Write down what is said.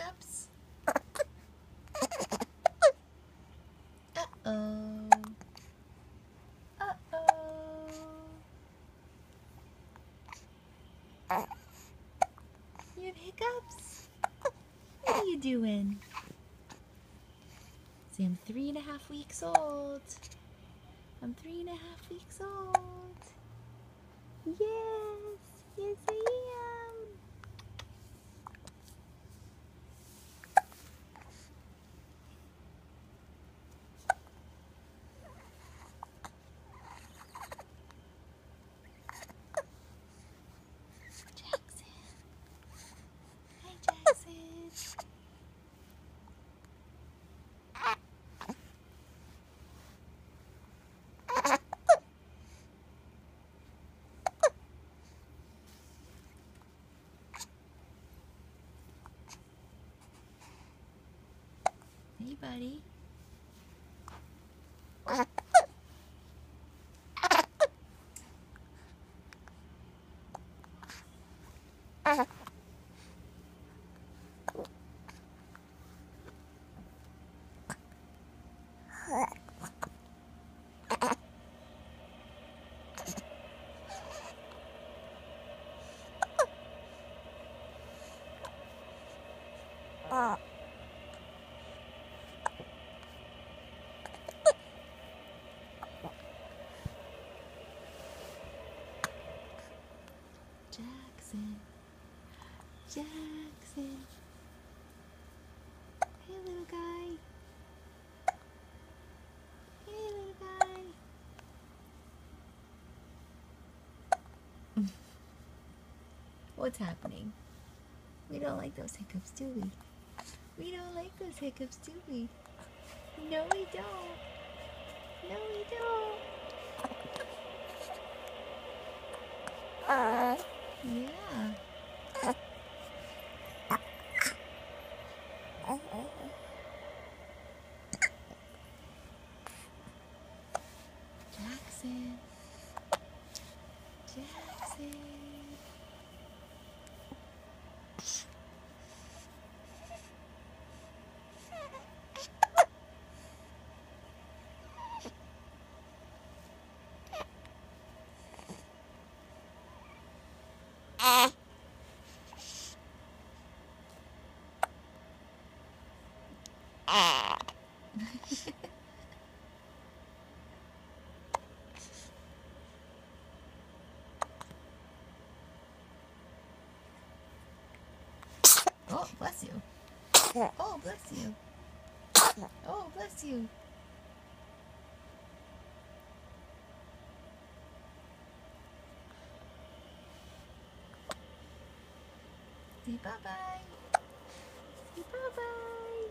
hiccups? Uh-oh. Uh-oh. You have hiccups? What are you doing? See, I'm 3.5 weeks old. I'm 3.5 weeks old. Yes, yes I am. Jackson. Hi, Jackson. Hey, buddy. Jackson. Jackson. Hey, little guy. Hey, little guy. What's happening? We don't like those hiccups, do we? We don't like those hiccups, do we? No, we don't. No, we don't. Yeah. Jackson. Jackson. Oh, bless you. Oh, bless you. Oh, bless you. Say bye-bye. Say bye-bye.